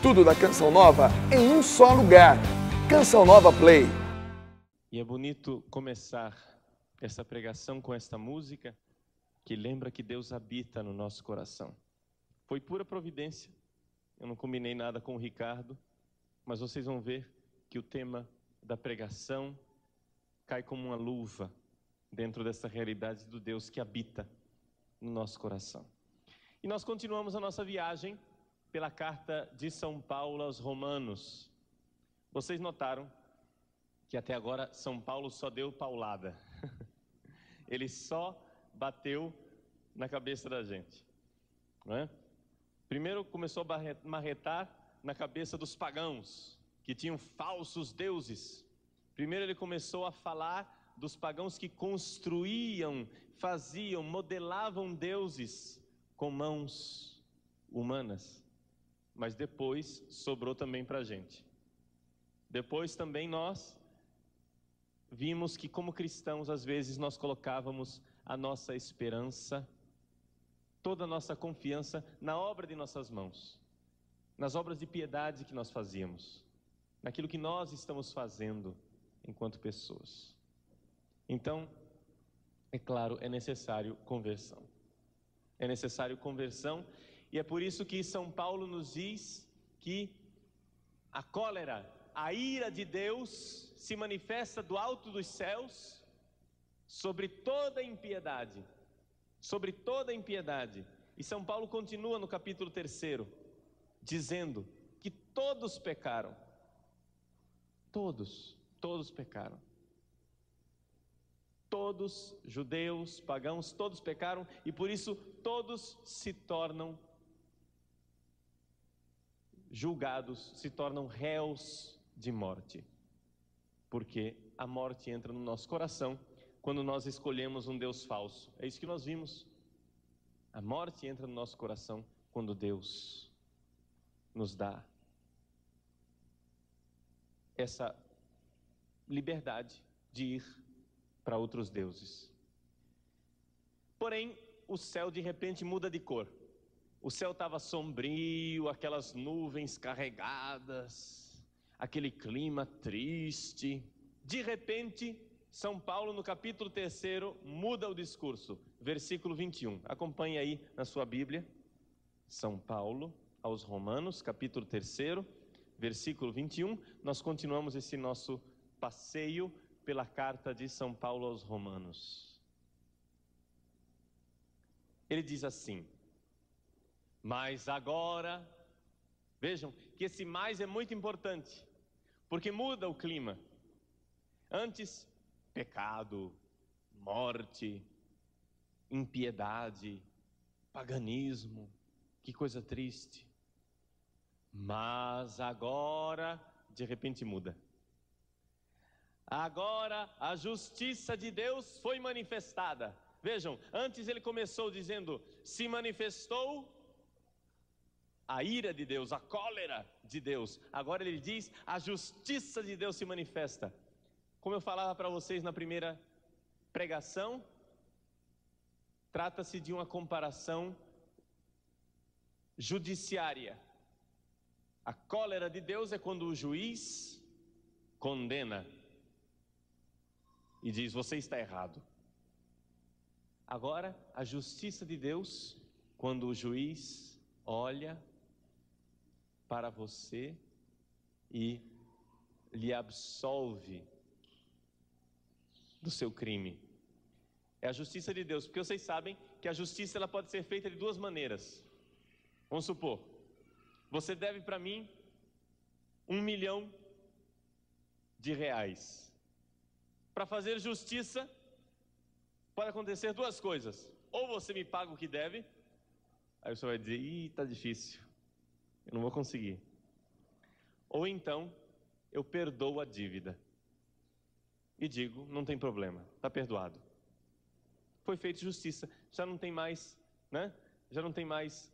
Tudo da Canção Nova em um só lugar. Canção Nova Play. E é bonito começar essa pregação com esta música que lembra que Deus habita no nosso coração. Foi pura providência. Eu não combinei nada com o Ricardo, mas vocês vão ver que o tema da pregação cai como uma luva dentro dessa realidade do Deus que habita no nosso coração. E nós continuamos a nossa viagem pela carta de São Paulo aos Romanos. Vocês notaram que até agora São Paulo só deu paulada. Ele só bateu na cabeça da gente, não é? Primeiro começou a marretar na cabeça dos pagãos, que tinham falsos deuses. Primeiro ele começou a falar dos pagãos que construíam, faziam, modelavam deuses com mãos humanas. Mas depois sobrou também para a gente. Depois também nós vimos que como cristãos, às vezes nós colocávamos a nossa esperança, toda a nossa confiança na obra de nossas mãos, nas obras de piedade que nós fazíamos, naquilo que nós estamos fazendo enquanto pessoas. Então, é claro, é necessário conversão. É necessário conversão, e é por isso que São Paulo nos diz que a cólera, a ira de Deus se manifesta do alto dos céus sobre toda impiedade, sobre toda impiedade. E São Paulo continua no capítulo 3, dizendo que todos pecaram. Todos pecaram. Todos, judeus, pagãos, todos pecaram e por isso todos se tornam julgados, se tornam réus de morte. Porque a morte entra no nosso coração quando nós escolhemos um Deus falso. É isso que nós vimos. A morte entra no nosso coração quando Deus nos dá essa liberdade de ir para outros deuses. Porém, o céu de repente muda de cor. O céu estava sombrio, aquelas nuvens carregadas, aquele clima triste. De repente, São Paulo, no capítulo 3, muda o discurso. Versículo 21. Acompanhe aí na sua Bíblia. São Paulo aos Romanos, capítulo 3, versículo 21. Nós continuamos esse nosso passeio pela carta de São Paulo aos Romanos. Ele diz assim: mas agora, vejam que esse mais é muito importante, porque muda o clima. Antes, pecado, morte, impiedade, paganismo, que coisa triste. Mas agora, de repente muda. Agora a justiça de Deus foi manifestada. Vejam, antes ele começou dizendo: se manifestou a ira de Deus, a cólera de Deus. Agora ele diz: a justiça de Deus se manifesta. Como eu falava para vocês na primeira pregação, trata-se de uma comparação judiciária. A cólera de Deus é quando o juiz condena e diz: você está errado. Agora, a justiça de Deus, quando o juiz olha para você e lhe absolve do seu crime. É a justiça de Deus, porque vocês sabem que a justiça ela pode ser feita de duas maneiras. Vamos supor, você deve para mim R$1 milhão. Para fazer justiça, pode acontecer duas coisas. Ou você me paga o que deve, aí você vai dizer: ih, tá difícil, eu não vou conseguir. Ou então, eu perdoo a dívida e digo: não tem problema, está perdoado. Foi feita justiça, já não tem mais, né? Já não tem mais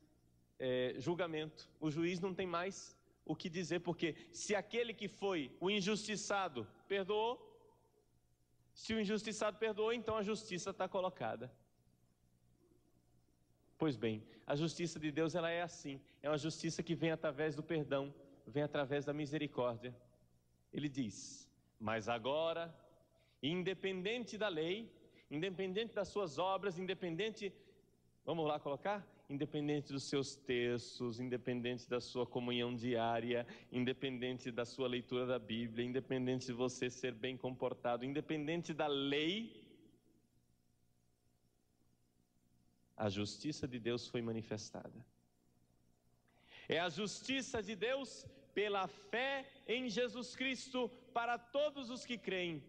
julgamento. O juiz não tem mais o que dizer, porque se aquele que foi o injustiçado perdoou, se o injustiçado perdoou, então a justiça está colocada. Pois bem, a justiça de Deus ela é assim, é uma justiça que vem através do perdão, vem através da misericórdia. Ele diz: mas agora, independente da lei, independente das suas obras, independente, vamos lá colocar? Independente dos seus textos, independente da sua comunhão diária, independente da sua leitura da Bíblia, independente de você ser bem comportado, independente da lei, a justiça de Deus foi manifestada. É a justiça de Deus pela fé em Jesus Cristo para todos os que creem,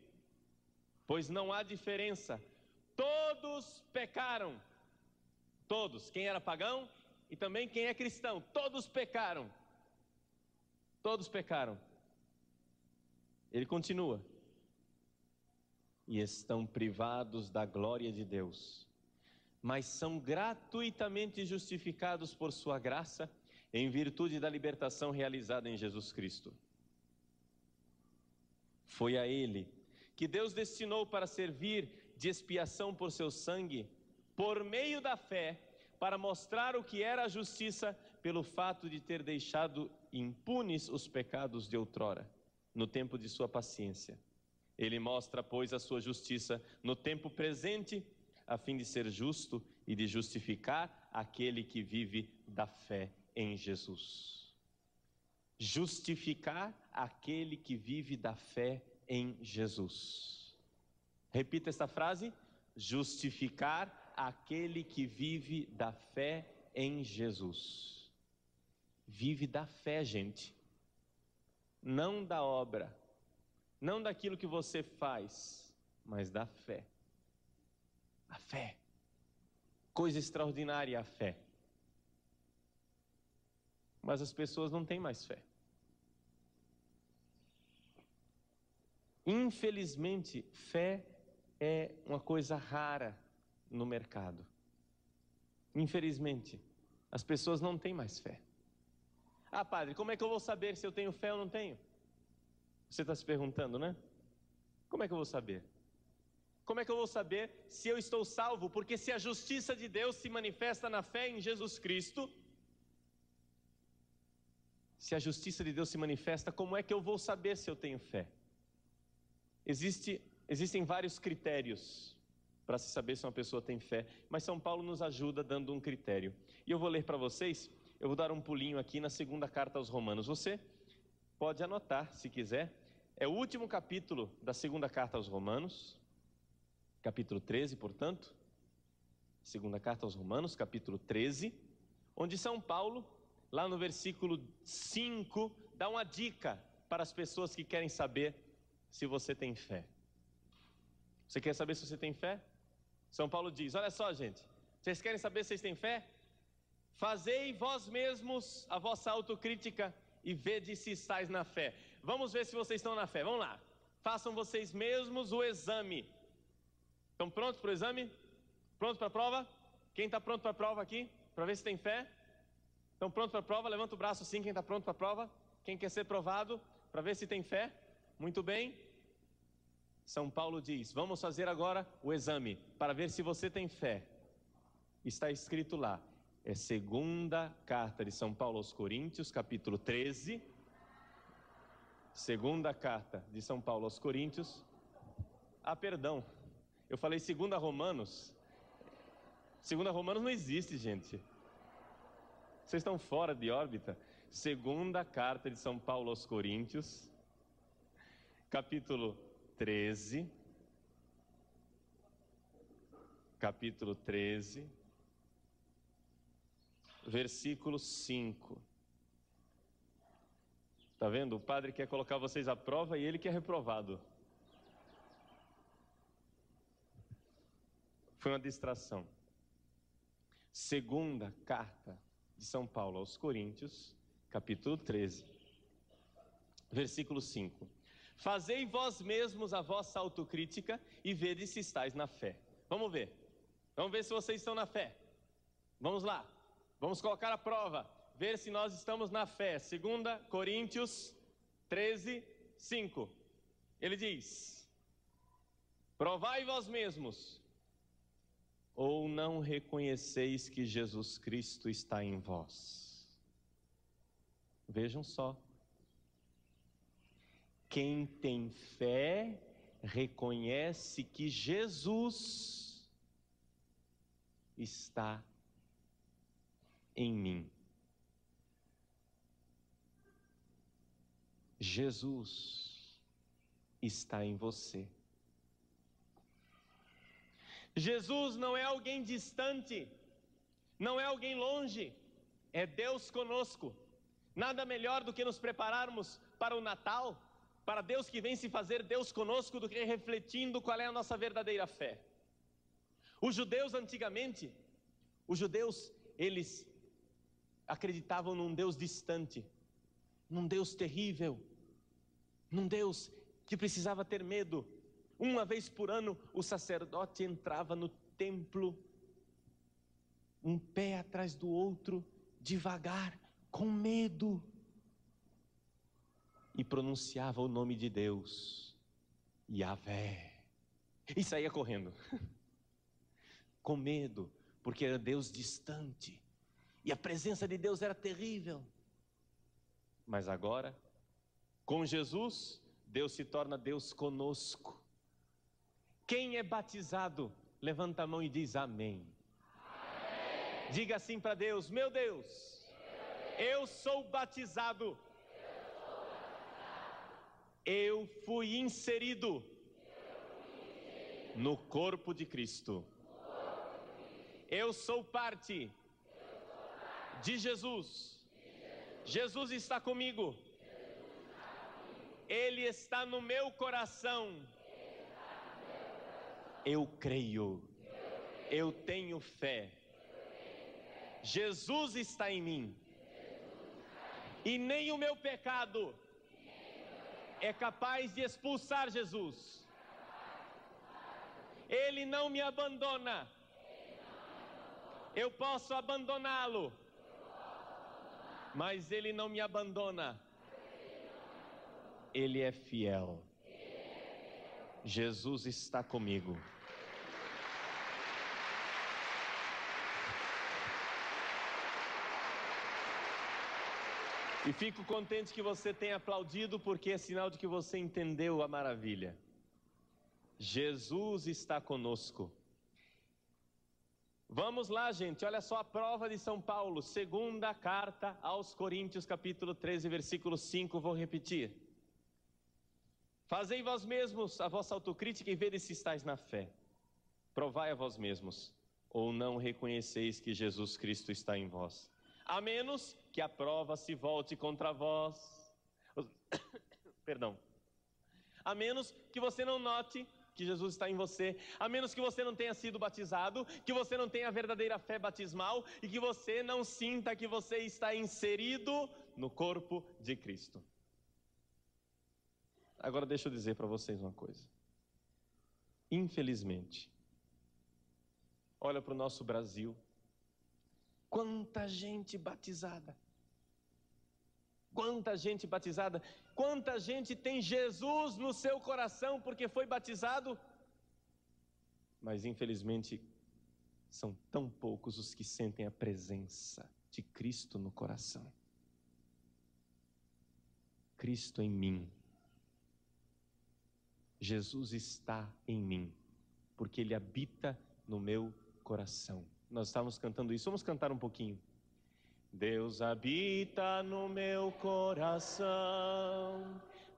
pois não há diferença, todos pecaram. Todos, quem era pagão e também quem é cristão, todos pecaram. Todos pecaram. Ele continua: e estão privados da glória de Deus, mas são gratuitamente justificados por sua graça, em virtude da libertação realizada em Jesus Cristo. Foi a Ele que Deus destinou para servir de expiação por seu sangue, por meio da fé, para mostrar o que era a justiça, pelo fato de ter deixado impunes os pecados de outrora, no tempo de sua paciência. Ele mostra, pois, a sua justiça no tempo presente, a fim de ser justo e de justificar aquele que vive da fé em Jesus. Justificar aquele que vive da fé em Jesus. Repita esta frase: justificar aquele que vive da fé em Jesus. Vive da fé, gente. Não da obra, não daquilo que você faz, mas da fé. A fé. Coisa extraordinária a fé. Mas as pessoas não têm mais fé. Infelizmente, fé é uma coisa rara no mercado. Infelizmente, as pessoas não têm mais fé. Ah, padre, como é que eu vou saber se eu tenho fé ou não tenho? Você está se perguntando, né? Como é que eu vou saber? Como é que eu vou saber se eu estou salvo? Porque se a justiça de Deus se manifesta na fé em Jesus Cristo, se a justiça de Deus se manifesta, como é que eu vou saber se eu tenho fé? Existem vários critérios para se saber se uma pessoa tem fé, mas São Paulo nos ajuda dando um critério. E eu vou ler para vocês, eu vou dar um pulinho aqui na segunda carta aos Romanos. Você pode anotar, se quiser, é o último capítulo da segunda carta aos Romanos, capítulo 13, portanto, segunda carta aos Romanos, capítulo 13, onde São Paulo, lá no versículo 5, dá uma dica para as pessoas que querem saber se você tem fé. Você quer saber se você tem fé? São Paulo diz: olha só, gente, vocês querem saber se vocês têm fé? Fazei vós mesmos a vossa autocrítica e vede se estáis na fé. Vamos ver se vocês estão na fé, vamos lá. Façam vocês mesmos o exame. Estão prontos para o exame? Prontos para a prova? Quem está pronto para a prova aqui? Para ver se tem fé? Estão prontos para a prova? Levanta o braço sim, quem está pronto para a prova. Quem quer ser provado? Para ver se tem fé? Muito bem. São Paulo diz: vamos fazer agora o exame para ver se você tem fé. Está escrito lá, é segunda carta de São Paulo aos Coríntios, capítulo 13. Segunda carta de São Paulo aos Coríntios. Ah, perdão, eu falei segunda Romanos. Segunda Romanos não existe, gente. Vocês estão fora de órbita. Segunda carta de São Paulo aos Coríntios, capítulo 13, versículo 5. Está vendo? O padre quer colocar vocês à prova e ele que é reprovado. Foi uma distração. Segunda carta de São Paulo aos Coríntios, capítulo 13, versículo 5. Fazei vós mesmos a vossa autocrítica e vede se estáis na fé. Vamos ver se vocês estão na fé. Vamos lá, vamos colocar a prova, ver se nós estamos na fé. 2 Coríntios 13, 5. Ele diz: provai vós mesmos ou não reconheceis que Jesus Cristo está em vós? Vejam só. Quem tem fé reconhece que Jesus está em mim. Jesus está em você. Jesus não é alguém distante, não é alguém longe, é Deus conosco. Nada melhor do que nos prepararmos para o Natal, para Deus que vem se fazer Deus conosco, do que refletindo qual é a nossa verdadeira fé. Os judeus antigamente, eles acreditavam num Deus distante, num Deus terrível, num Deus que precisava ter medo. Uma vez por ano, o sacerdote entrava no templo, um pé atrás do outro, devagar, com medo, e pronunciava o nome de Deus, Yahvé, e saía correndo, com medo, porque era Deus distante, e a presença de Deus era terrível. Mas agora, com Jesus, Deus se torna Deus conosco. Quem é batizado, levanta a mão e diz amém. Amém. Diga assim para Deus: meu Deus, eu sou batizado. Eu fui inserido no corpo de Cristo. Eu sou parte de Jesus. Jesus está comigo. Ele está no meu coração. Eu creio. Eu tenho fé. Jesus está em mim. E nem o meu pecado é capaz de expulsar Jesus. Ele não me abandona. Eu posso abandoná-lo, mas Ele não me abandona. Ele é fiel. Jesus está comigo. E fico contente que você tenha aplaudido, porque é sinal de que você entendeu a maravilha. Jesus está conosco. Vamos lá, gente, olha só a prova de São Paulo, segunda carta aos Coríntios, capítulo 13, versículo 5, vou repetir. Fazei vós mesmos a vossa autocrítica e vede se estáis na fé. Provai a vós mesmos, ou não reconheceis que Jesus Cristo está em vós. A menos que a prova se volte contra vós. Perdão. A menos que você não note que Jesus está em você, a menos que você não tenha sido batizado, que você não tenha a verdadeira fé batismal e que você não sinta que você está inserido no corpo de Cristo. Agora deixa eu dizer para vocês uma coisa. Infelizmente, olha para o nosso Brasil, quanta gente batizada, quanta gente batizada, quanta gente tem Jesus no seu coração porque foi batizado, mas infelizmente são tão poucos os que sentem a presença de Cristo no coração. Cristo em mim. Jesus está em mim, porque Ele habita no meu coração. Nós estávamos cantando isso, vamos cantar um pouquinho. Deus habita no meu coração,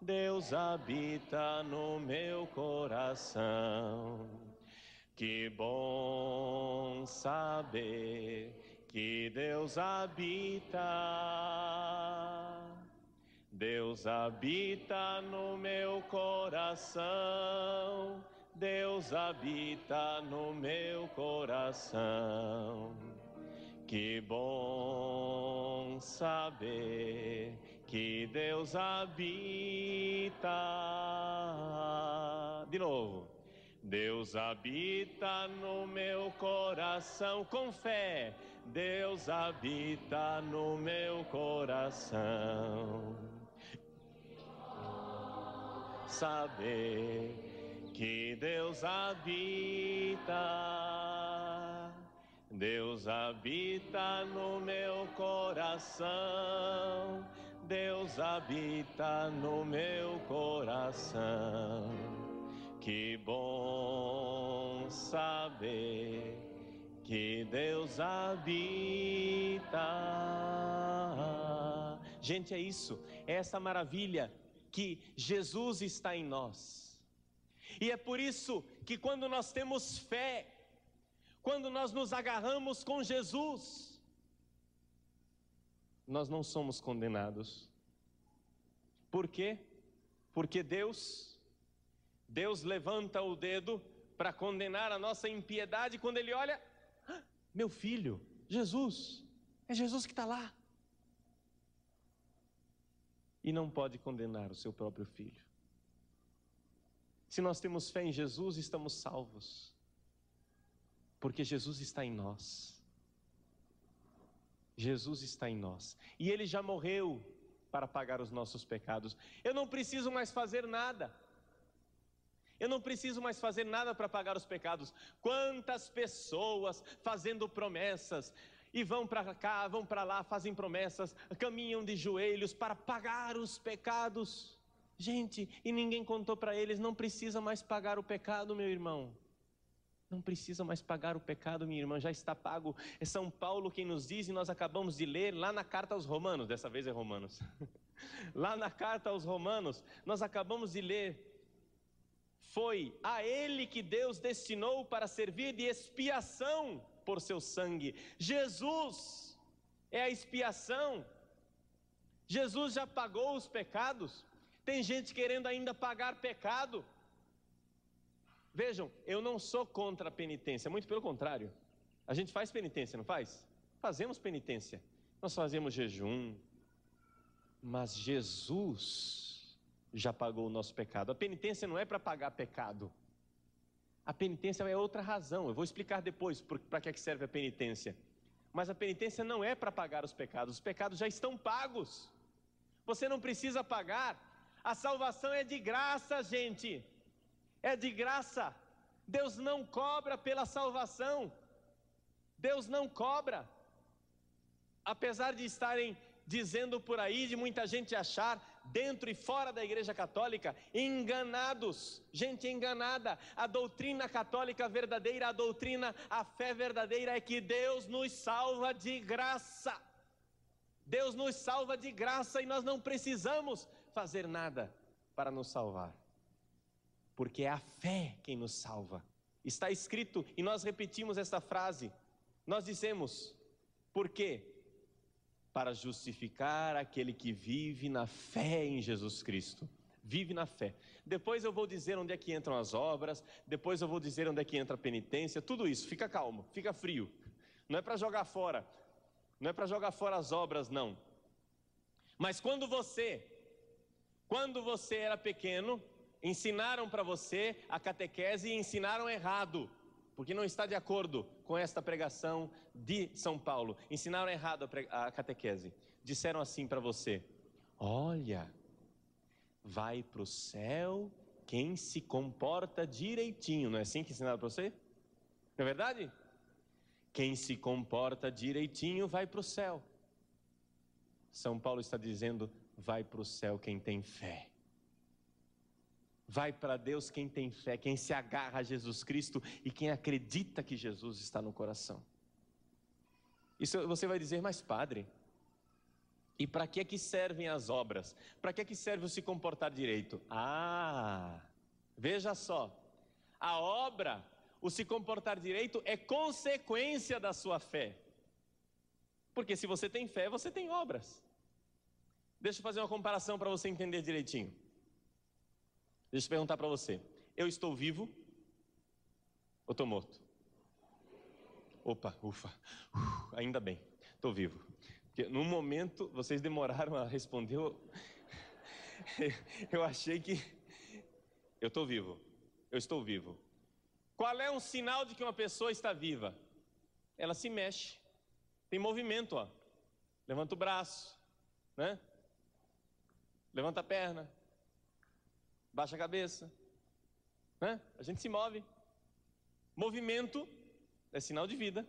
Deus habita no meu coração. Que bom saber que Deus habita. Deus habita no meu coração, Deus habita no meu coração. Que bom saber que Deus habita. De novo. Deus habita no meu coração, com fé. Deus habita no meu coração. Saber que Deus habita. Deus habita no meu coração, Deus habita no meu coração. Que bom saber que Deus habita. Gente, é isso, é essa maravilha que Jesus está em nós. E é por isso que quando nós temos fé, quando nós nos agarramos com Jesus, nós não somos condenados. Por quê? Porque Deus levanta o dedo para condenar a nossa impiedade quando Ele olha, meu filho, Jesus, é Jesus que está lá. E não pode condenar o seu próprio filho. Se nós temos fé em Jesus, estamos salvos. Porque Jesus está em nós. Jesus está em nós. E Ele já morreu para pagar os nossos pecados. Eu não preciso mais fazer nada. Eu não preciso mais fazer nada para pagar os pecados. Quantas pessoas fazendo promessas, e vão para cá, vão para lá, fazem promessas, caminham de joelhos para pagar os pecados. Gente, e ninguém contou para eles, não precisa mais pagar o pecado, meu irmão. Não precisa mais pagar o pecado, minha irmã, já está pago. É São Paulo quem nos diz, e nós acabamos de ler lá na carta aos Romanos, dessa vez é Romanos. Lá na carta aos Romanos, nós acabamos de ler, foi a Ele que Deus destinou para servir de expiação por seu sangue. Jesus é a expiação. Jesus já pagou os pecados. Tem gente querendo ainda pagar pecado. Vejam, eu não sou contra a penitência, muito pelo contrário. A gente faz penitência, não faz? Fazemos penitência, nós fazemos jejum. Mas Jesus já pagou o nosso pecado. A penitência não é para pagar pecado. A penitência é outra razão, eu vou explicar depois para que serve a penitência. Mas a penitência não é para pagar os pecados já estão pagos. Você não precisa pagar. A salvação é de graça, gente. É de graça. Deus não cobra pela salvação. Deus não cobra. Apesar de estarem dizendo por aí, de muita gente achar, dentro e fora da Igreja Católica, enganados, gente enganada. A doutrina católica verdadeira, a fé verdadeira é que Deus nos salva de graça. Deus nos salva de graça e nós não precisamos fazer nada para nos salvar. Porque é a fé quem nos salva. Está escrito, e nós repetimos esta frase, nós dizemos, por quê? Para justificar aquele que vive na fé em Jesus Cristo. Vive na fé. Depois eu vou dizer onde é que entram as obras, depois eu vou dizer onde é que entra a penitência, tudo isso, fica calmo, fica frio. Não é para jogar fora, não é para jogar fora as obras, não. Mas quando você era pequeno, ensinaram para você a catequese e ensinaram errado, porque não está de acordo com esta pregação de São Paulo. Ensinaram errado a catequese. Disseram assim para você: olha, vai para o céu quem se comporta direitinho. Não é assim que ensinaram para você? Não é verdade? Quem se comporta direitinho vai para o céu. São Paulo está dizendo, vai para o céu quem tem fé. Vai para Deus quem tem fé, quem se agarra a Jesus Cristo e quem acredita que Jesus está no coração. Isso você vai dizer, mas padre, e para que servem as obras? Para que serve o se comportar direito? Veja só, a obra, o se comportar direito é consequência da sua fé. Porque se você tem fé, você tem obras. Deixa eu fazer uma comparação para você entender direitinho. Deixa eu perguntar para você, eu estou vivo ou estou morto? Opa, ufa, ainda bem, estou vivo. Porque no momento, vocês demoraram a responder, eu achei que eu estou vivo, eu estou vivo. Qual é um sinal de que uma pessoa está viva? Ela se mexe, tem movimento, ó. Levanta o braço, né? Levanta a perna. Baixa a cabeça, né? A gente se move. Movimento é sinal de vida.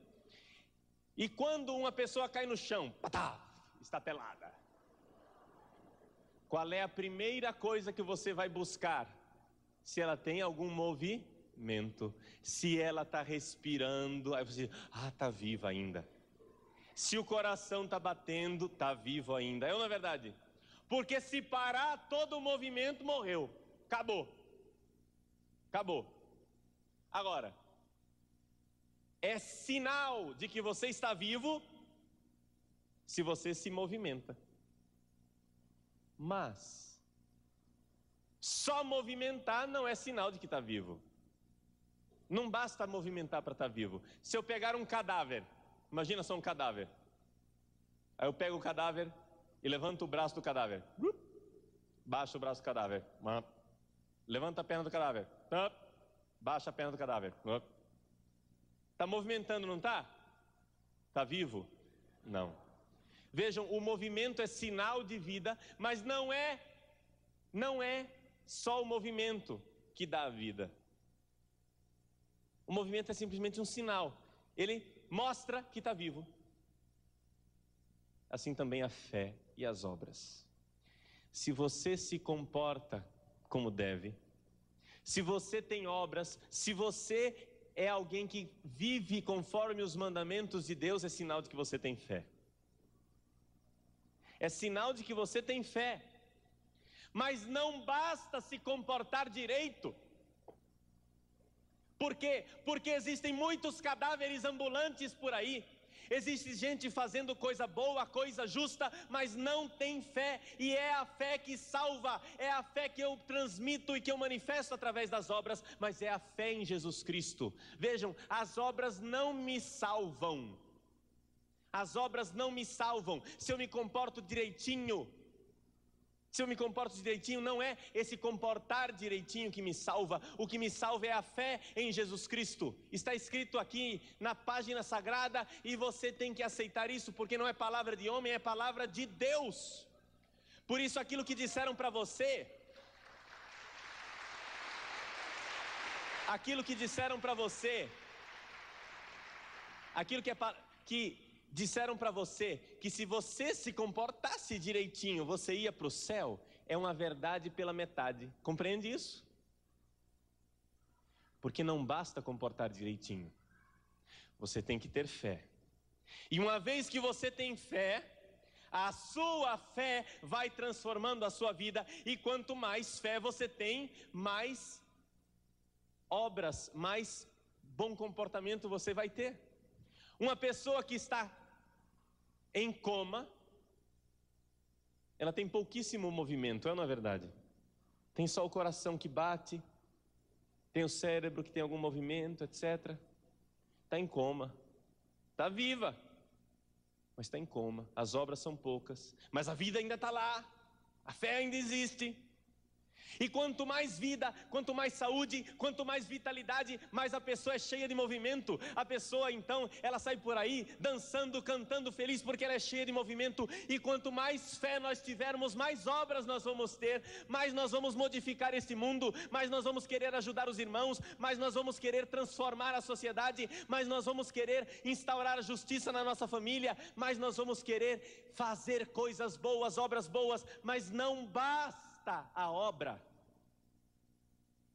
E quando uma pessoa cai no chão, patá, está pelada. Qual é a primeira coisa que você vai buscar? Se ela tem algum movimento, se ela está respirando, aí você diz, está viva ainda. Se o coração está batendo, está vivo ainda. É ou não é verdade? Porque se parar todo o movimento, morreu. Acabou. Acabou. Agora, é sinal de que você está vivo se você se movimenta. Mas só movimentar não é sinal de que está vivo. Não basta movimentar para estar vivo. Se eu pegar um cadáver, imagina só um cadáver. Aí eu pego o cadáver e levanto o braço do cadáver. Baixa o braço do cadáver. Levanta a perna do cadáver. Baixa a perna do cadáver. Está movimentando, não está? Está vivo? Não. Vejam, o movimento é sinal de vida, mas não é só o movimento que dá a vida. O movimento é simplesmente um sinal. Ele mostra que está vivo. Assim também a fé e as obras. Se você se comporta como deve, se você tem obras, se você é alguém que vive conforme os mandamentos de Deus, é sinal de que você tem fé. É sinal de que você tem fé. Mas não basta se comportar direito. Por quê? Porque existem muitos cadáveres ambulantes por aí. Existe gente fazendo coisa boa, coisa justa, mas não tem fé. E é a fé que salva, é a fé que eu transmito e que eu manifesto através das obras, mas é a fé em Jesus Cristo. Vejam, as obras não me salvam. As obras não me salvam. Se eu me comporto direitinho, não é esse comportar direitinho que me salva. O que me salva é a fé em Jesus Cristo. Está escrito aqui na página sagrada e você tem que aceitar isso, porque não é palavra de homem, é palavra de Deus. Por isso aquilo que disseram para você, aquilo que disseram para você que se você se comportasse direitinho, você ia para o céu, é uma verdade pela metade. Compreende isso? Porque não basta comportar direitinho. Você tem que ter fé. E uma vez que você tem fé, a sua fé vai transformando a sua vida. E quanto mais fé você tem, mais obras, mais bom comportamento você vai ter. Uma pessoa que está em coma, ela tem pouquíssimo movimento, é ou não é verdade? Tem só o coração que bate, tem o cérebro que tem algum movimento, etc. Está em coma, está viva, mas está em coma. As obras são poucas, mas a vida ainda está lá, a fé ainda existe. E quanto mais vida, quanto mais saúde, quanto mais vitalidade, mais a pessoa é cheia de movimento. A pessoa então, ela sai por aí dançando, cantando feliz porque ela é cheia de movimento. E quanto mais fé nós tivermos, mais obras nós vamos ter, mais nós vamos modificar este mundo, mais nós vamos querer ajudar os irmãos, mais nós vamos querer transformar a sociedade, mais nós vamos querer instaurar a justiça na nossa família, mais nós vamos querer fazer coisas boas, obras boas. Mas não basta a obra,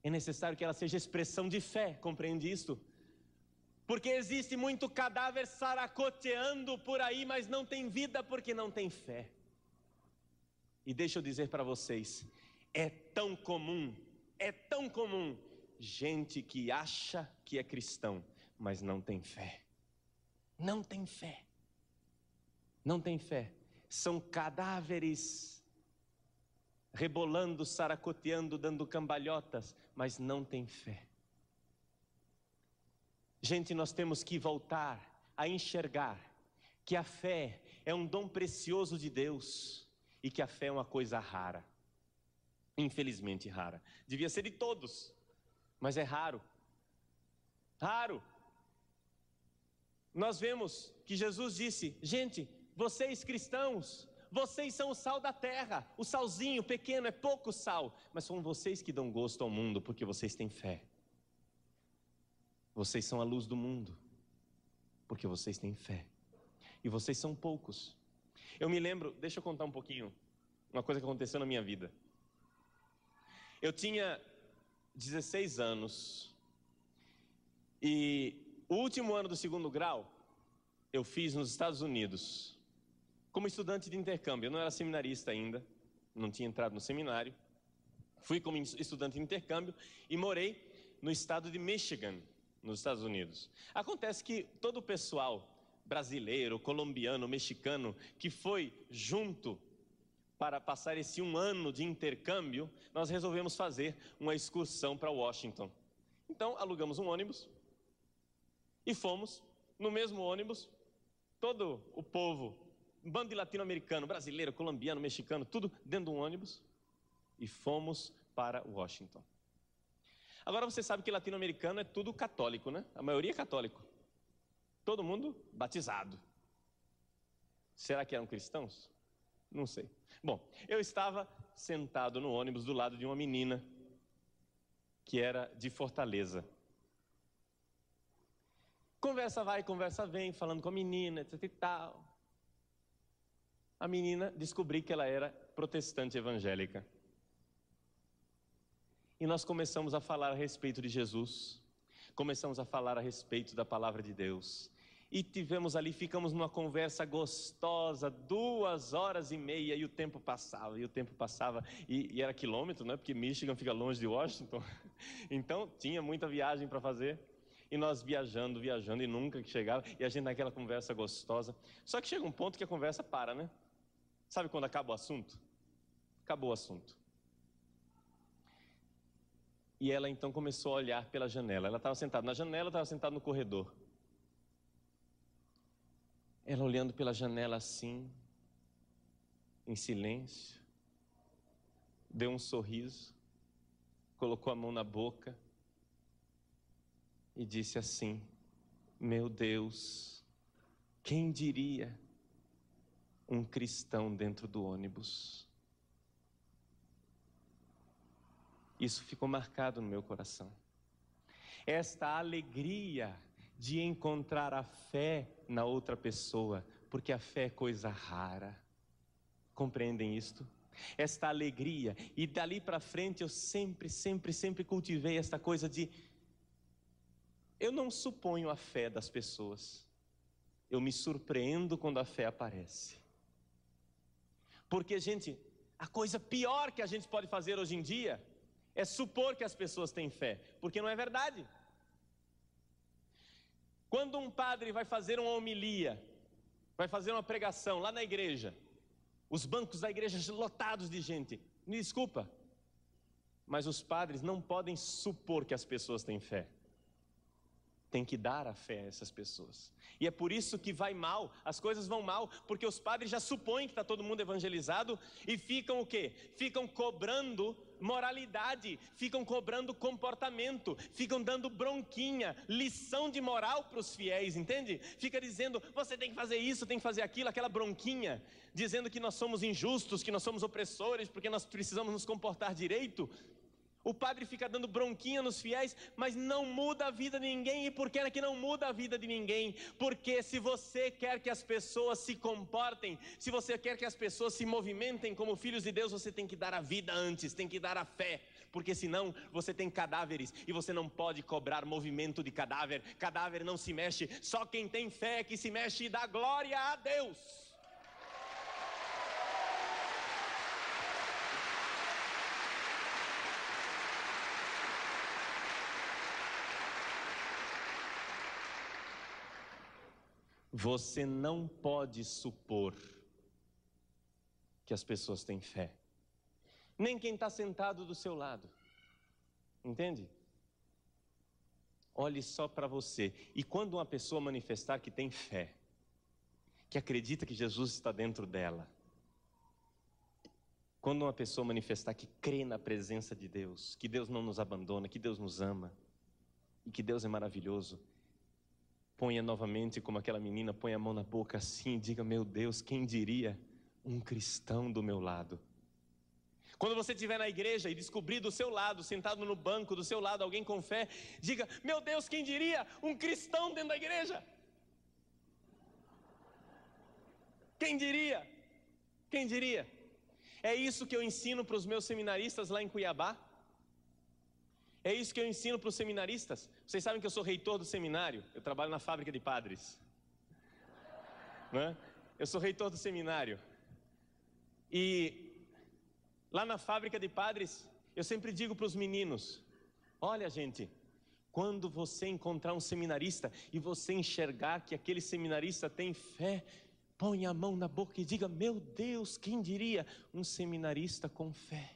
é necessário que ela seja expressão de fé, compreende isto? Porque existe muito cadáver saracoteando por aí, mas não tem vida porque não tem fé. E deixa eu dizer para vocês, é tão comum gente que acha que é cristão, mas não tem fé. Não tem fé. Não tem fé. São cadáveres rebolando, saracoteando, dando cambalhotas, mas não tem fé. Gente, nós temos que voltar a enxergar que a fé é um dom precioso de Deus e que a fé é uma coisa rara. Infelizmente rara. Devia ser de todos, mas é raro. Raro. Nós vemos que Jesus disse, gente, vocês cristãos, vocês são o sal da terra, o salzinho pequeno, é pouco sal, mas são vocês que dão gosto ao mundo, porque vocês têm fé. Vocês são a luz do mundo, porque vocês têm fé. e vocês são poucos. Eu me lembro, deixa eu contar um pouquinho, uma coisa que aconteceu na minha vida. Eu tinha 16 anos e o último ano do segundo grau eu fiz nos Estados Unidos, como estudante de intercâmbio. Eu não era seminarista ainda, não tinha entrado no seminário. Fui como estudante de intercâmbio e morei no estado de Michigan, nos Estados Unidos. Acontece que todo o pessoal brasileiro, colombiano, mexicano, que foi junto para passar esse 1 ano de intercâmbio, nós resolvemos fazer uma excursão para Washington. Então, alugamos um ônibus e fomos no mesmo ônibus, todo o povo, um bando de latino-americano, brasileiro, colombiano, mexicano, tudo dentro de um ônibus, e fomos para Washington. Agora você sabe que latino-americano é tudo católico, né? A maioria é católico. Todo mundo batizado. Será que eram cristãos? Não sei. Bom, eu estava sentado no ônibus do lado de uma menina que era de Fortaleza. Conversa vai, conversa vem, falando com a menina, etc e tal. A menina, descobri que ela era protestante evangélica. E nós começamos a falar a respeito de Jesus, começamos a falar a respeito da palavra de Deus. E tivemos ali, ficamos numa conversa gostosa, 2h30, e o tempo passava, e era quilômetro, né? Porque Michigan fica longe de Washington. Então, tinha muita viagem para fazer. E nós viajando, e nunca que chegava, e a gente naquela conversa gostosa. Só que chega um ponto que a conversa para, né? Sabe quando acaba o assunto? Acabou o assunto. E ela então começou a olhar pela janela. Ela estava sentada na janela, estava sentada no corredor. Ela olhando pela janela assim, em silêncio, deu um sorriso, colocou a mão na boca e disse assim: meu Deus, quem diria um cristão dentro do ônibus? Isso ficou marcado no meu coração. Esta alegria de encontrar a fé na outra pessoa, porque a fé é coisa rara. Compreendem isto? Esta alegria, e dali para frente eu sempre cultivei esta coisa de: eu não suponho a fé das pessoas, eu me surpreendo quando a fé aparece. Porque, gente, a coisa pior que a gente pode fazer hoje em dia é supor que as pessoas têm fé, porque não é verdade. Quando um padre vai fazer uma homilia, vai fazer uma pregação lá na igreja, os bancos da igreja lotados de gente, me desculpa, mas os padres não podem supor que as pessoas têm fé. Tem que dar a fé a essas pessoas. E é por isso que vai mal, as coisas vão mal, porque os padres já supõem que está todo mundo evangelizado e ficam o quê? Ficam cobrando moralidade, ficam cobrando comportamento, ficam dando bronquinha, lição de moral para os fiéis, entende? Fica dizendo: você tem que fazer isso, tem que fazer aquilo, aquela bronquinha, dizendo que nós somos injustos, que nós somos opressores, porque nós precisamos nos comportar direito. O padre fica dando bronquinha nos fiéis, mas não muda a vida de ninguém. E por que é que não muda a vida de ninguém? Porque se você quer que as pessoas se comportem, se você quer que as pessoas se movimentem como filhos de Deus, você tem que dar a vida antes, tem que dar a fé. Porque senão você tem cadáveres e você não pode cobrar movimento de cadáver. Cadáver não se mexe, só quem tem fé é que se mexe e dá glória a Deus. Você não pode supor que as pessoas têm fé, nem quem está sentado do seu lado, entende? Olhe só para você, e quando uma pessoa manifestar que tem fé, que acredita que Jesus está dentro dela, quando uma pessoa manifestar que crê na presença de Deus, que Deus não nos abandona, que Deus nos ama, e que Deus é maravilhoso, ponha novamente, como aquela menina, põe a mão na boca assim e diga: meu Deus, quem diria um cristão do meu lado? Quando você estiver na igreja e descobrir do seu lado, sentado no banco, do seu lado, alguém com fé, diga: meu Deus, quem diria um cristão dentro da igreja? Quem diria? Quem diria? É isso que eu ensino para os meus seminaristas lá em Cuiabá. É isso que eu ensino para os seminaristas. Vocês sabem que eu sou reitor do seminário. Eu trabalho na fábrica de padres, né? Eu sou reitor do seminário. E lá na fábrica de padres, eu sempre digo para os meninos: olha, gente, quando você encontrar um seminarista e você enxergar que aquele seminarista tem fé, põe a mão na boca e diga: meu Deus, quem diria um seminarista com fé?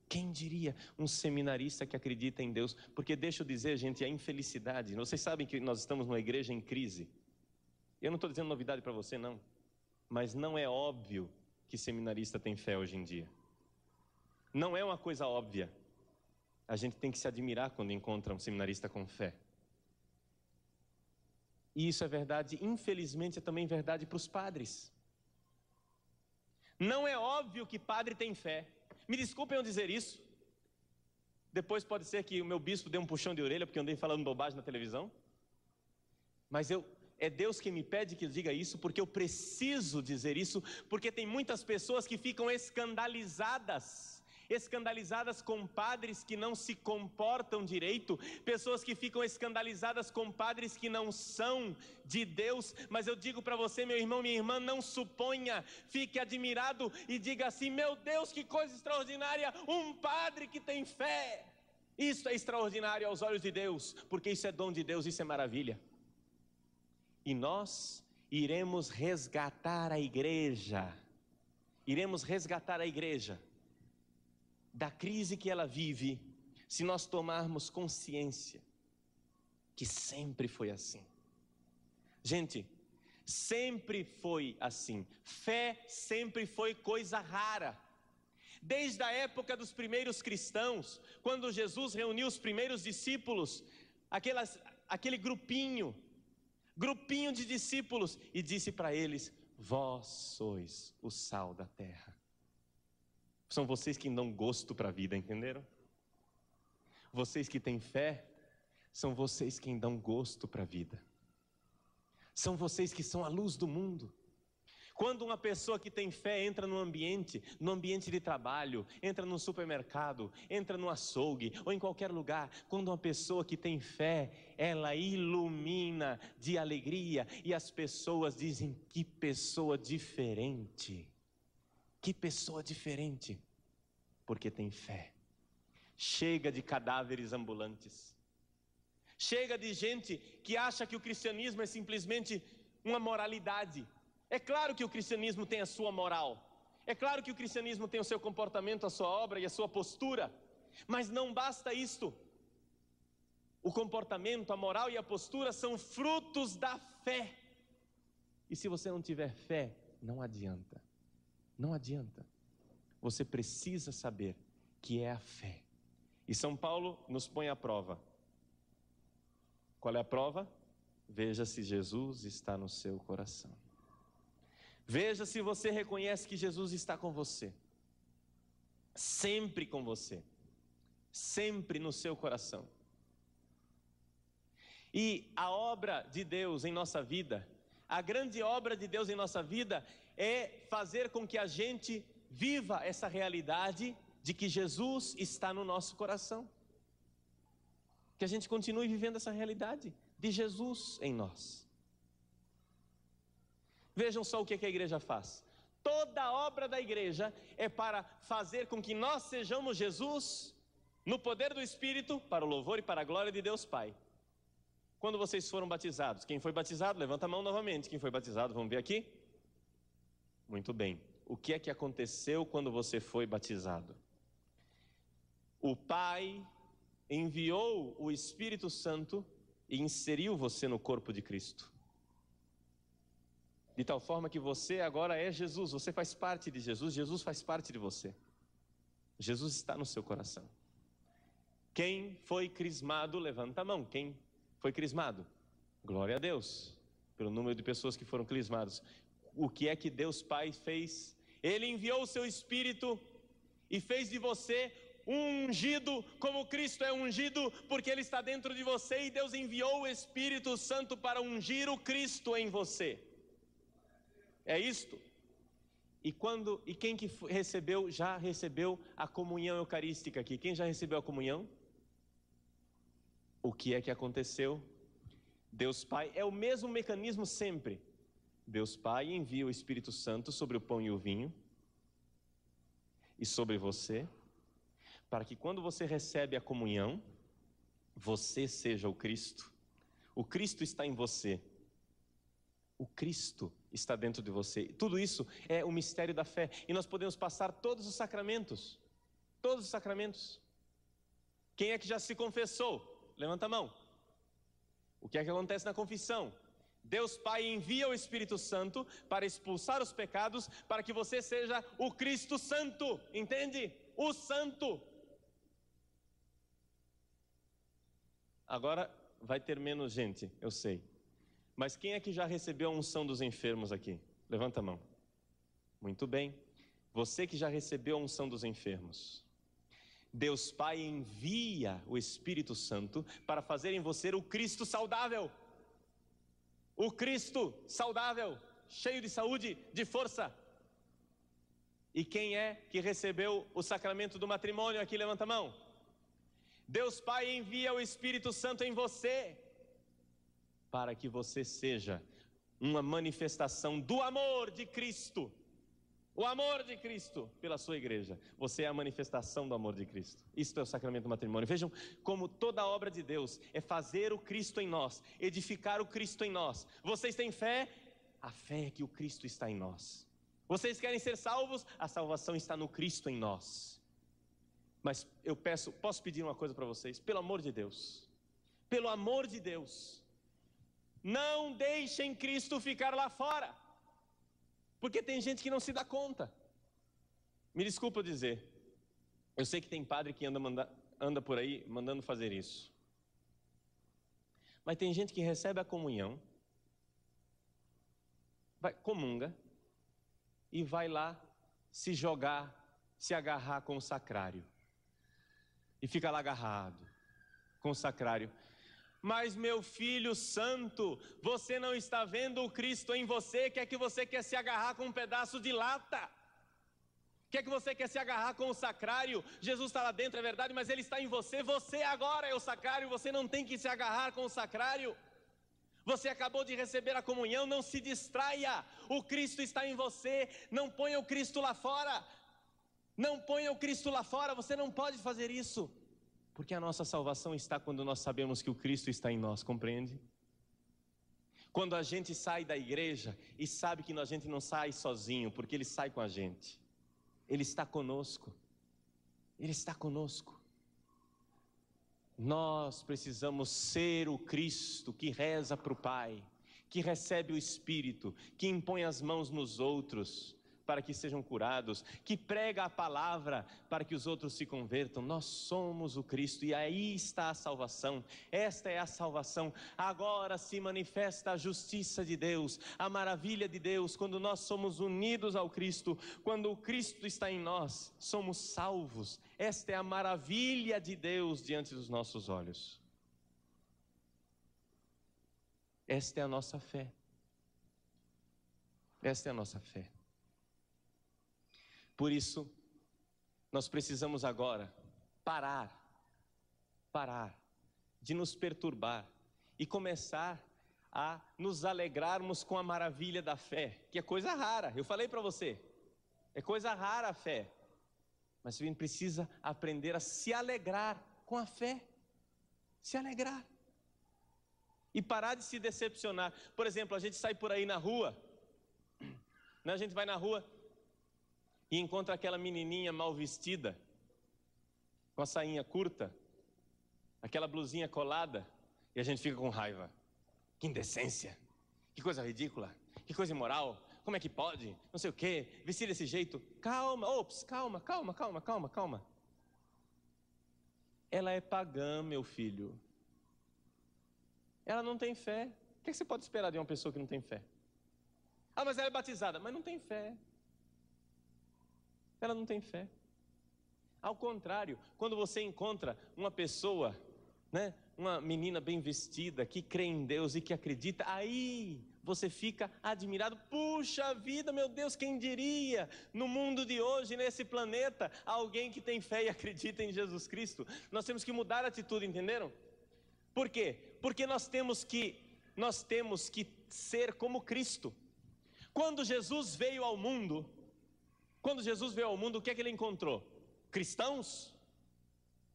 Quem diria um seminarista que acredita em Deus? Porque deixa eu dizer, gente, a infelicidade. Vocês sabem que nós estamos numa igreja em crise. Eu não estou dizendo novidade para você, não. Mas não é óbvio que seminarista tem fé hoje em dia. Não é uma coisa óbvia. A gente tem que se admirar quando encontra um seminarista com fé. E isso é verdade, infelizmente é também verdade para os padres. Não é óbvio que padre tem fé. Me desculpem eu dizer isso. Depois pode ser que o meu bispo dê um puxão de orelha porque eu andei falando bobagem na televisão. Mas é Deus que me pede que eu diga isso, porque eu preciso dizer isso, porque tem muitas pessoas que ficam escandalizadas com padres que não se comportam direito, pessoas que ficam escandalizadas com padres que não são de Deus. Mas eu digo para você, meu irmão, minha irmã, não suponha, fique admirado e diga assim: meu Deus, que coisa extraordinária, um padre que tem fé. Isso é extraordinário aos olhos de Deus, porque isso é dom de Deus, isso é maravilha. E nós iremos resgatar a igreja, da crise que ela vive, se nós tomarmos consciência que sempre foi assim. Gente, sempre foi assim. Fé sempre foi coisa rara. Desde a época dos primeiros cristãos, quando Jesus reuniu os primeiros discípulos, aquele grupinho de discípulos, e disse para eles: vós sois o sal da terra. São vocês que dão gosto para a vida, entenderam? Vocês que têm fé, são vocês quem dão gosto para a vida. São vocês que são a luz do mundo. Quando uma pessoa que tem fé entra no ambiente de trabalho, entra no supermercado, entra no açougue ou em qualquer lugar, quando uma pessoa que tem fé, ela ilumina de alegria e as pessoas dizem: que pessoa diferente. Que pessoa diferente, porque tem fé. Chega de cadáveres ambulantes. Chega de gente que acha que o cristianismo é simplesmente uma moralidade. É claro que o cristianismo tem a sua moral. É claro que o cristianismo tem o seu comportamento, a sua obra e a sua postura. Mas não basta isto. O comportamento, a moral e a postura são frutos da fé. E se você não tiver fé, não adianta. Não adianta. Você precisa saber que é a fé. E São Paulo nos põe à prova. Qual é a prova? Veja se Jesus está no seu coração. Veja se você reconhece que Jesus está com você. Sempre com você. Sempre no seu coração. E a obra de Deus em nossa vida, a grande obra de Deus em nossa vida é fazer com que a gente viva essa realidade de que Jesus está no nosso coração. Que a gente continue vivendo essa realidade de Jesus em nós. Vejam só o que a igreja faz. Toda a obra da igreja é para fazer com que nós sejamos Jesus no poder do Espírito, para o louvor e para a glória de Deus Pai. Quando vocês foram batizados, quem foi batizado, levanta a mão novamente. Quem foi batizado, vamos ver aqui? Muito bem. O que é que aconteceu quando você foi batizado? O Pai enviou o Espírito Santo e inseriu você no corpo de Cristo. De tal forma que você agora é Jesus, você faz parte de Jesus, Jesus faz parte de você. Jesus está no seu coração. Quem foi crismado, levanta a mão. Quem foi crismado? Glória a Deus, pelo número de pessoas que foram crismados. O que é que Deus Pai fez? Ele enviou o seu Espírito e fez de você um ungido, como Cristo é ungido, porque Ele está dentro de você, e Deus enviou o Espírito Santo para ungir o Cristo em você. É isto. E quem que recebeu, já recebeu a comunhão eucarística aqui? Quem já recebeu a comunhão? O que é que aconteceu? Deus Pai, é o mesmo mecanismo sempre. Deus Pai envia o Espírito Santo sobre o pão e o vinho e sobre você, para que quando você recebe a comunhão, você seja o Cristo. O Cristo está em você. O Cristo está dentro de você. Tudo isso é o mistério da fé. E nós podemos passar todos os sacramentos. Todos os sacramentos. Quem é que já se confessou? Levanta a mão. O que é que acontece na confissão? Deus Pai envia o Espírito Santo para expulsar os pecados, para que você seja o Cristo Santo. Entende? O Santo. Agora vai ter menos gente, eu sei. Mas quem é que já recebeu a unção dos enfermos aqui? Levanta a mão. Muito bem. Você que já recebeu a unção dos enfermos. Deus Pai envia o Espírito Santo para fazer em você o Cristo saudável. O Cristo saudável, cheio de saúde, de força. E quem é que recebeu o sacramento do matrimônio aqui? Levanta a mão. Deus Pai envia o Espírito Santo em você, para que você seja uma manifestação do amor de Cristo. O amor de Cristo pela sua igreja. Você é a manifestação do amor de Cristo. Isto é o sacramento do matrimônio. Vejam como toda a obra de Deus é fazer o Cristo em nós, edificar o Cristo em nós. Vocês têm fé? A fé é que o Cristo está em nós. Vocês querem ser salvos? A salvação está no Cristo em nós. Mas eu posso pedir uma coisa para vocês? Pelo amor de Deus. Pelo amor de Deus. Não deixem Cristo ficar lá fora. Porque tem gente que não se dá conta. Me desculpa eu dizer. Eu sei que tem padre que anda por aí mandando fazer isso. Mas tem gente que recebe a comunhão, comunga, e vai lá se jogar, se agarrar com o sacrário. E fica lá agarrado com o sacrário. Mas meu filho santo, você não está vendo o Cristo em você? Que você quer se agarrar com um pedaço de lata? Que você quer se agarrar com o sacrário? Jesus está lá dentro, é verdade, mas Ele está em você. Você agora é o sacrário, você não tem que se agarrar com o sacrário. Você acabou de receber a comunhão, não se distraia. O Cristo está em você, não ponha o Cristo lá fora. Não ponha o Cristo lá fora, você não pode fazer isso. Porque a nossa salvação está quando nós sabemos que o Cristo está em nós, compreende? Quando a gente sai da igreja e sabe que a gente não sai sozinho, porque Ele sai com a gente. Ele está conosco. Ele está conosco. Nós precisamos ser o Cristo que reza para o Pai, que recebe o Espírito, que impõe as mãos nos outros para que sejam curados, que prega a palavra para que os outros se convertam. Nós somos o Cristo e aí está a salvação. Esta é a salvação. Agora se manifesta a justiça de Deus, a maravilha de Deus, quando nós somos unidos ao Cristo, quando o Cristo está em nós, somos salvos. Esta é a maravilha de Deus diante dos nossos olhos. Esta é a nossa fé. Esta é a nossa fé. Por isso, nós precisamos agora parar de nos perturbar e começar a nos alegrarmos com a maravilha da fé, que é coisa rara. Eu falei para você, é coisa rara a fé, mas a gente precisa aprender a se alegrar com a fé, se alegrar e parar de se decepcionar. Por exemplo, a gente sai por aí na rua, né? A gente vai na rua e encontra aquela menininha mal vestida, com a sainha curta, aquela blusinha colada, e a gente fica com raiva. Que indecência, que coisa ridícula, que coisa imoral, como é que pode, não sei o quê, vestir desse jeito. Calma, calma. Ela é pagã, meu filho. Ela não tem fé. O que você pode esperar de uma pessoa que não tem fé? Ah, mas ela é batizada, mas não tem fé. Ela não tem fé. Ao contrário, quando você encontra uma pessoa, né, uma menina bem vestida, que crê em Deus e que acredita, aí você fica admirado. Puxa vida, meu Deus, quem diria? No mundo de hoje, nesse planeta, alguém que tem fé e acredita em Jesus Cristo. Nós temos que mudar a atitude, entenderam? Por quê? Porque nós temos que ser como Cristo. Quando Jesus veio ao mundo, o que é que ele encontrou? Cristãos?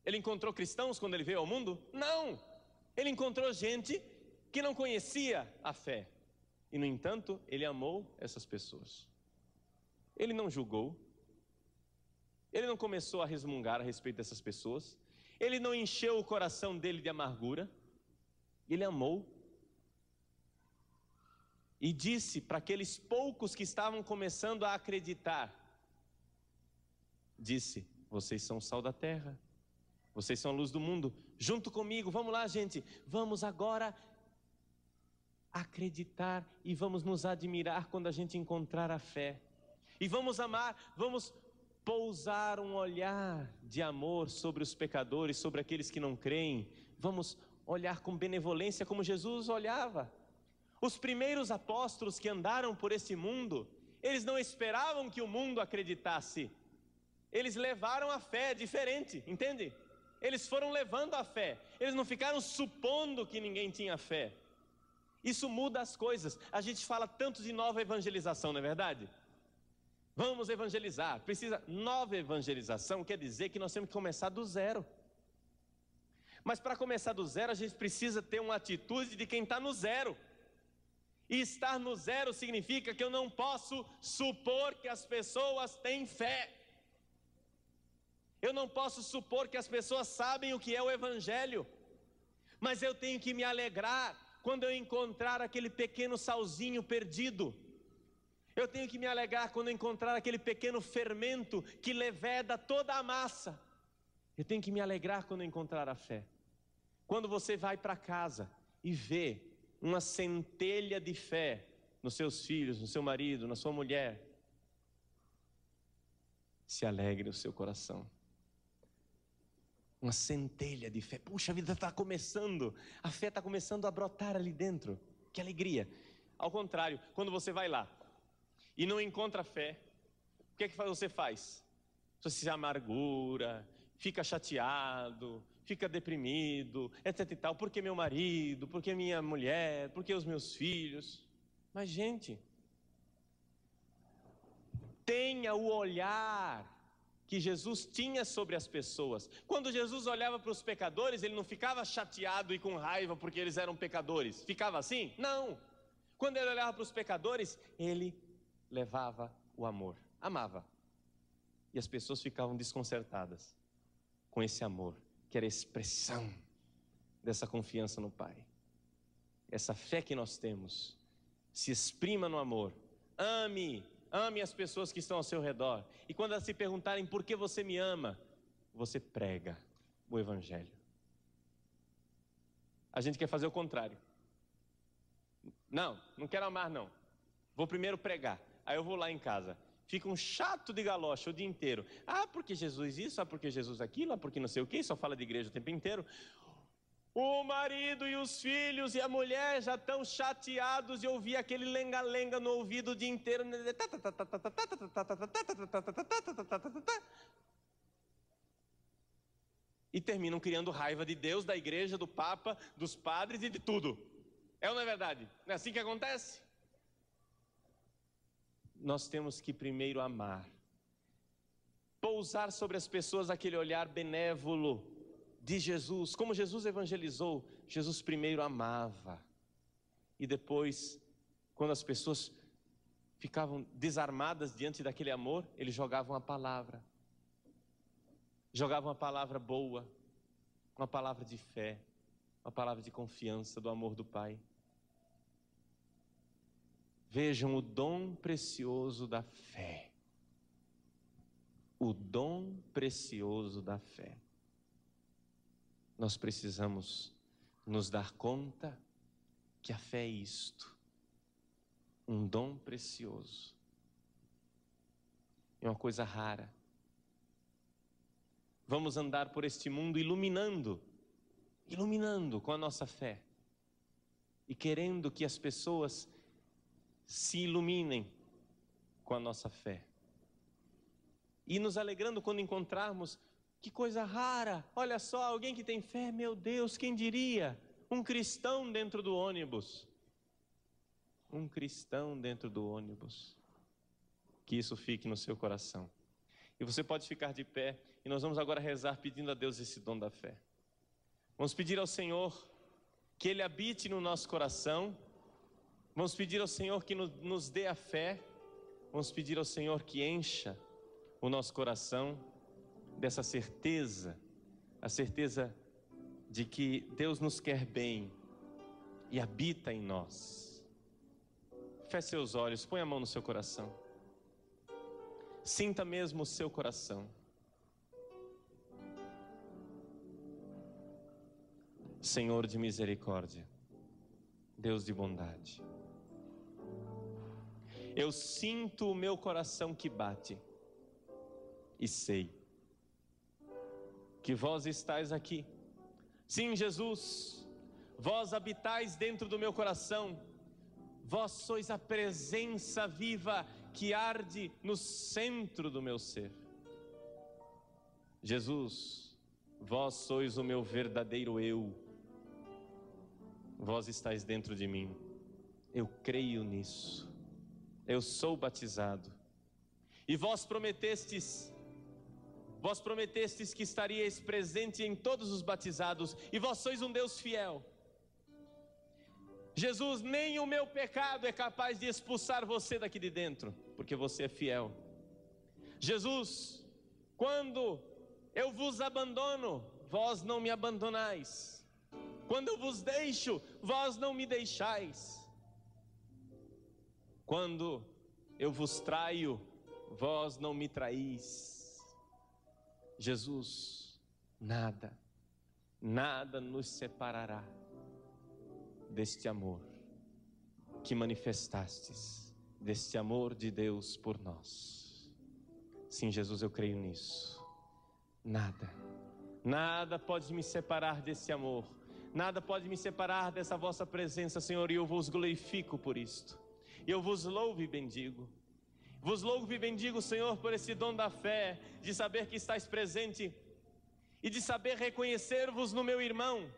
Ele encontrou cristãos quando ele veio ao mundo? Não! Ele encontrou gente que não conhecia a fé. E, no entanto, ele amou essas pessoas. Ele não julgou. Ele não começou a resmungar a respeito dessas pessoas. Ele não encheu o coração dele de amargura. Ele amou. E disse para aqueles poucos que estavam começando a acreditar, disse: vocês são o sal da terra. Vocês são a luz do mundo. Junto comigo, vamos lá, gente. Vamos agora acreditar e vamos nos admirar quando a gente encontrar a fé. E vamos amar, vamos pousar um olhar de amor sobre os pecadores, sobre aqueles que não creem. Vamos olhar com benevolência como Jesus olhava. Os primeiros apóstolos que andaram por esse mundo, eles não esperavam que o mundo acreditasse. Eles levaram a fé diferente, entende? Eles foram levando a fé. Eles não ficaram supondo que ninguém tinha fé. Isso muda as coisas. A gente fala tanto de nova evangelização, não é verdade? Vamos evangelizar. Nova evangelização quer dizer que nós temos que começar do zero. Mas para começar do zero, a gente precisa ter uma atitude de quem está no zero. E estar no zero significa que eu não posso supor que as pessoas têm fé. Eu não posso supor que as pessoas sabem o que é o Evangelho, mas eu tenho que me alegrar quando eu encontrar aquele pequeno salzinho perdido. Eu tenho que me alegrar quando eu encontrar aquele pequeno fermento que leveda toda a massa. Eu tenho que me alegrar quando eu encontrar a fé. Quando você vai para casa e vê uma centelha de fé nos seus filhos, no seu marido, na sua mulher, se alegre o seu coração. Uma centelha de fé. Puxa, a vida está começando. A fé está começando a brotar ali dentro. Que alegria. Ao contrário, quando você vai lá e não encontra fé, o que é que você faz? Você se amargura, fica chateado, fica deprimido, etc e tal. Por que meu marido? Por que minha mulher? Por que os meus filhos? Mas, gente, tenha o olhar que Jesus tinha sobre as pessoas. Quando Jesus olhava para os pecadores, ele não ficava chateado e com raiva porque eles eram pecadores. Ficava assim? Não. Quando ele olhava para os pecadores, ele levava o amor. Amava. E as pessoas ficavam desconcertadas com esse amor, que era a expressão dessa confiança no Pai. Essa fé que nós temos. Se exprima no amor. Ame as pessoas que estão ao seu redor. E quando elas se perguntarem por que você me ama, você prega o Evangelho. A gente quer fazer o contrário. Não quero amar não. Vou primeiro pregar. Aí eu vou lá em casa. Fica um chato de galocha o dia inteiro. Porque Jesus isso, porque Jesus aquilo, porque não sei o que, só fala de igreja o tempo inteiro. O marido e os filhos e a mulher já estão chateados de ouvir aquele lenga-lenga no ouvido o dia inteiro. E terminam criando raiva de Deus, da igreja, do Papa, dos padres e de tudo. É ou não é verdade? Não é assim que acontece? Nós temos que primeiro amar. Pousar sobre as pessoas aquele olhar benévolo de Jesus. Como Jesus evangelizou, Jesus primeiro amava. E depois, quando as pessoas ficavam desarmadas diante daquele amor, ele jogava uma palavra. Jogava uma palavra boa, uma palavra de fé, uma palavra de confiança do amor do Pai. Vejam o dom precioso da fé. O dom precioso da fé. Nós precisamos nos dar conta que a fé é isto. Um dom precioso. É uma coisa rara. Vamos andar por este mundo iluminando iluminando com a nossa fé e querendo que as pessoas se iluminem com a nossa fé. E nos alegrando quando encontrarmos, que coisa rara, olha só, alguém que tem fé, meu Deus, quem diria? Um cristão dentro do ônibus. Um cristão dentro do ônibus. Que isso fique no seu coração. E você pode ficar de pé, e nós vamos agora rezar pedindo a Deus esse dom da fé. Vamos pedir ao Senhor que Ele habite no nosso coração. Vamos pedir ao Senhor que nos dê a fé. Vamos pedir ao Senhor que encha o nosso coração dessa certeza, a certeza de que Deus nos quer bem e habita em nós. Feche seus olhos, põe a mão no seu coração. Sinta mesmo o seu coração. Senhor de misericórdia, Deus de bondade, eu sinto o meu coração que bate e sei que vós estáis aqui. Sim, Jesus, vós habitais dentro do meu coração. Vós sois a presença viva que arde no centro do meu ser. Jesus, vós sois o meu verdadeiro eu. Vós estáis dentro de mim. Eu creio nisso. Eu sou batizado. E vós prometestes que estaríeis presente em todos os batizados. E vós sois um Deus fiel. Jesus, nem o meu pecado é capaz de expulsar você daqui de dentro, porque você é fiel. Jesus, quando eu vos abandono, vós não me abandonais. Quando eu vos deixo, vós não me deixais. Quando eu vos traio, vós não me traís. Jesus, nada nos separará deste amor que manifestastes, deste amor de Deus por nós. Sim, Jesus, eu creio nisso. Nada pode me separar desse amor, nada pode me separar dessa vossa presença, Senhor, e eu vos glorifico por isto. Eu vos louvo e bendigo. Vos louvo e bendigo, Senhor, por esse dom da fé, de saber que estáis presente e de saber reconhecer-vos no meu irmão.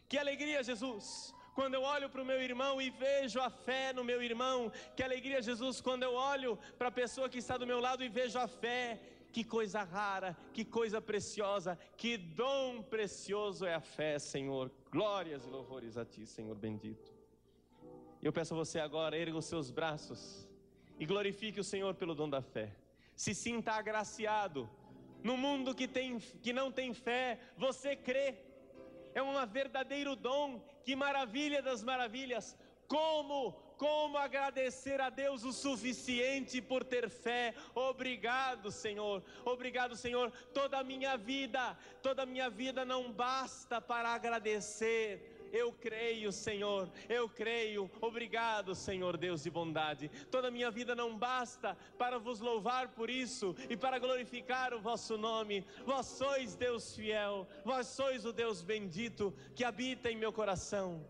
Que alegria, Jesus, quando eu olho para o meu irmão e vejo a fé no meu irmão. Que alegria, Jesus, quando eu olho para a pessoa que está do meu lado e vejo a fé. Que coisa rara, que coisa preciosa, que dom precioso é a fé, Senhor. Glórias e louvores a Ti, Senhor bendito. Eu peço a você agora, erga os seus braços e glorifique o Senhor pelo dom da fé. Se sinta agraciado. No mundo que não tem fé, você crê. É um verdadeiro dom. Que maravilha das maravilhas. Como agradecer a Deus o suficiente por ter fé. Obrigado, Senhor. Obrigado, Senhor. Toda a minha vida não basta para agradecer. Eu creio, Senhor, eu creio. Obrigado, Senhor Deus de bondade. Toda a minha vida não basta para vos louvar por isso e para glorificar o vosso nome. Vós sois Deus fiel, vós sois o Deus bendito que habita em meu coração.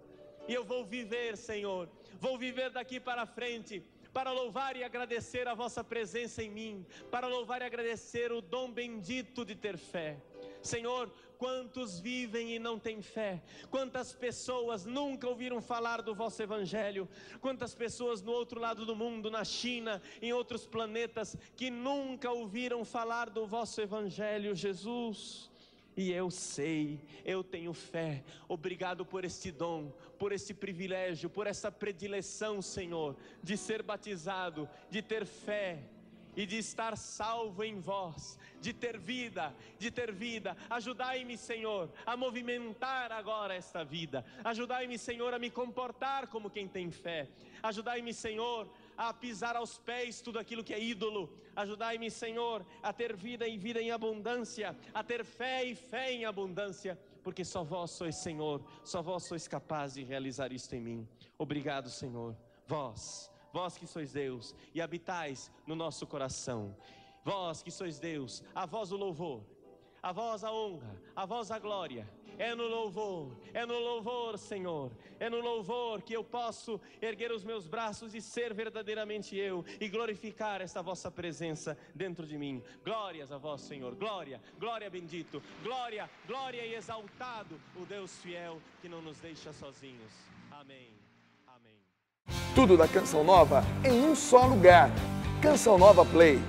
E eu vou viver, Senhor, vou viver daqui para frente para louvar e agradecer a vossa presença em mim, para louvar e agradecer o dom bendito de ter fé. Senhor, quantos vivem e não têm fé? Quantas pessoas nunca ouviram falar do vosso evangelho? Quantas pessoas no outro lado do mundo, na China, em outros planetas, que nunca ouviram falar do vosso evangelho, Jesus? E eu sei, eu tenho fé. Obrigado por este dom, por este privilégio, por essa predileção, Senhor, de ser batizado, de ter fé e de estar salvo em vós, de ter vida. Ajudai-me, Senhor, a movimentar agora esta vida. Ajudai-me, Senhor, a me comportar como quem tem fé. Ajudai-me, Senhor, a pisar aos pés tudo aquilo que é ídolo. Ajudai-me, Senhor, a ter vida e vida em abundância, a ter fé e fé em abundância, porque só vós sois, Senhor, só vós sois capaz de realizar isto em mim. Obrigado, Senhor. Vós que sois Deus e habitais no nosso coração. Vós que sois Deus, a vós o louvor, a vós a honra, a vós a glória. é no louvor, Senhor. É no louvor que eu posso erguer os meus braços e ser verdadeiramente eu e glorificar esta vossa presença dentro de mim. Glórias a vós, Senhor. Glória, glória bendito. Glória, glória e exaltado o Deus fiel que não nos deixa sozinhos. Amém. Amém. Tudo da Canção Nova em um só lugar. Canção Nova Play.